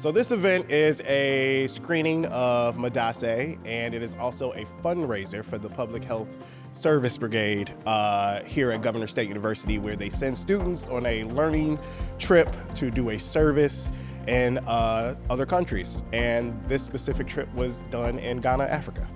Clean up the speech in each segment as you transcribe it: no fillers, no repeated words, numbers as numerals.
So this event is a screening of Medaase, and it is also a fundraiser for the Public Health Service Brigade here at Governor State University, where they send students on a learning trip to do a service in other countries. And this specific trip was done in Ghana, Africa.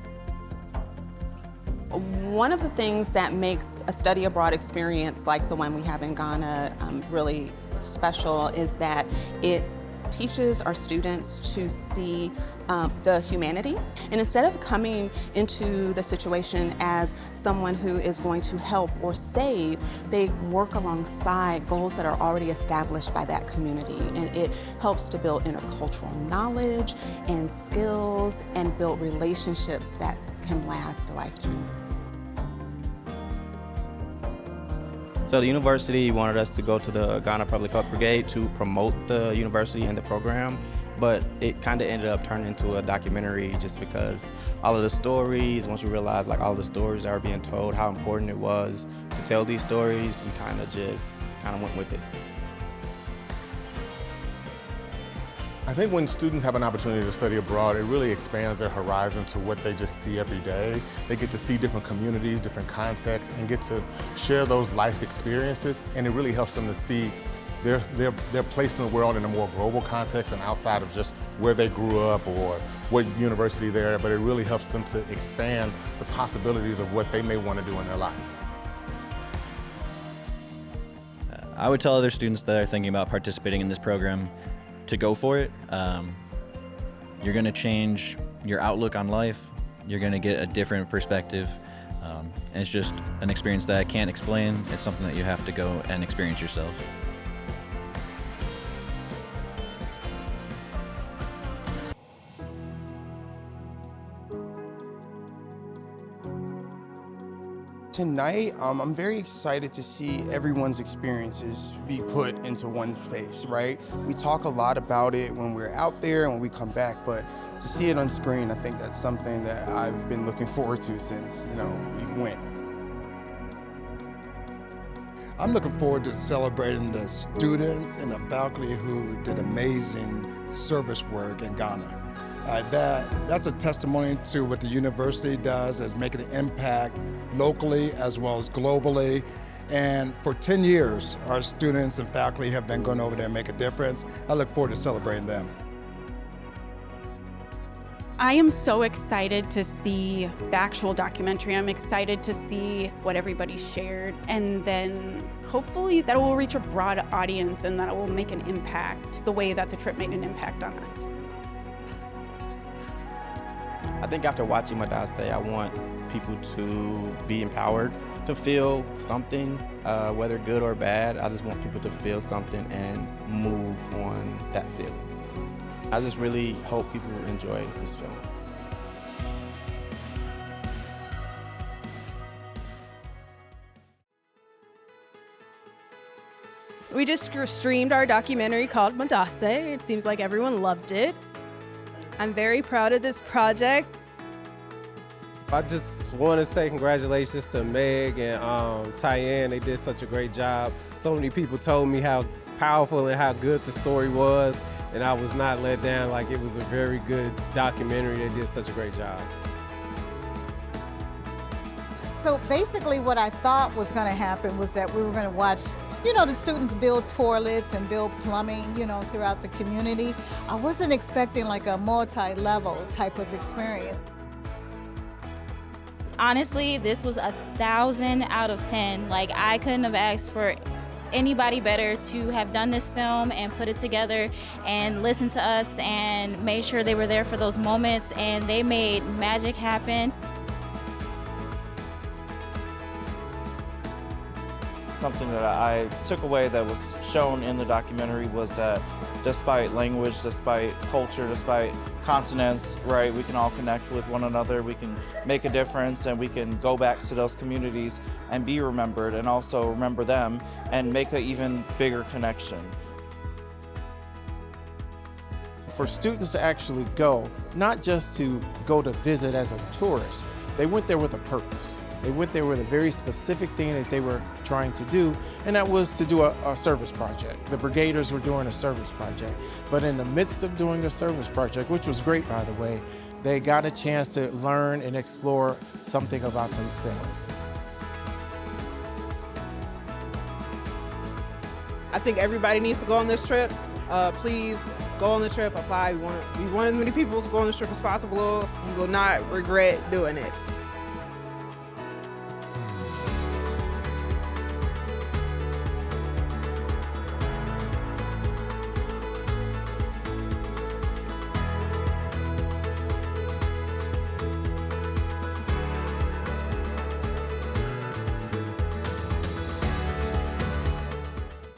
One of the things that makes a study abroad experience like the one we have in Ghana really special is that it teaches our students to see the humanity. And instead of coming into the situation as someone who is going to help or save, they work alongside goals that are already established by that community. And it helps to build intercultural knowledge and skills and build relationships that can last a lifetime. So the university wanted us to go to the Ghana Public Health Brigade to promote the university and the program, but it kind of ended up turning into a documentary just because all of the stories, once we realized like all of the stories that were being told, how important it was to tell these stories, we kind of went with it. I think when students have an opportunity to study abroad, it really expands their horizon to what they just see every day. They get to see different communities, different contexts, and get to share those life experiences, and it really helps them to see their place in the world in a more global context and outside of just where they grew up or what university they're at, but it really helps them to expand the possibilities of what they may want to do in their life. I would tell other students that are thinking about participating in this program to go for it. You're gonna change your outlook on life. You're gonna get a different perspective. And it's just an experience that I can't explain. It's something that you have to go and experience yourself. Tonight, I'm very excited to see everyone's experiences be put into one space, right? We talk a lot about it when we're out there and when we come back, but to see it on screen, I think that's something that I've been looking forward to since, we went. I'm looking forward to celebrating the students and the faculty who did amazing service work in Ghana. That's a testimony to what the university does as making an impact locally as well as globally. And for 10 years, our students and faculty have been going over there and make a difference. I look forward to celebrating them. I am so excited to see the actual documentary. I'm excited to see what everybody shared, and then hopefully that will reach a broad audience and that it will make an impact the way that the trip made an impact on us. I think after watching Medaase, I want people to be empowered, to feel something, whether good or bad. I just want people to feel something and move on that feeling. I just really hope people enjoy this film. We just streamed our documentary called Medaase. It seems like everyone loved it. I'm very proud of this project. I just want to say congratulations to Meg and Tyann. They did such a great job. So many people told me how powerful and how good the story was, and I was not let down. Like, it was a very good documentary. They did such a great job. So basically what I thought was going to happen was that we were going to watch the students build toilets and build plumbing, throughout the community. I wasn't expecting like a multi-level type of experience. Honestly, this was 1,000 out of 10. Like, I couldn't have asked for anybody better to have done this film and put it together and listened to us and made sure they were there for those moments, and they made magic happen. Something that I took away that was shown in the documentary was that despite language, despite culture, despite continents, right, we can all connect with one another, we can make a difference, and we can go back to those communities and be remembered and also remember them and make an even bigger connection. For students to actually go, not just to go to visit as a tourist, they went there with a purpose. They went there with a very specific thing that they were trying to do, and that was to do a service project. The Brigaders were doing a service project, but in the midst of doing a service project, which was great by the way, they got a chance to learn and explore something about themselves. I think everybody needs to go on this trip. Please go on the trip, apply. We want as many people to go on this trip as possible. You will not regret doing it.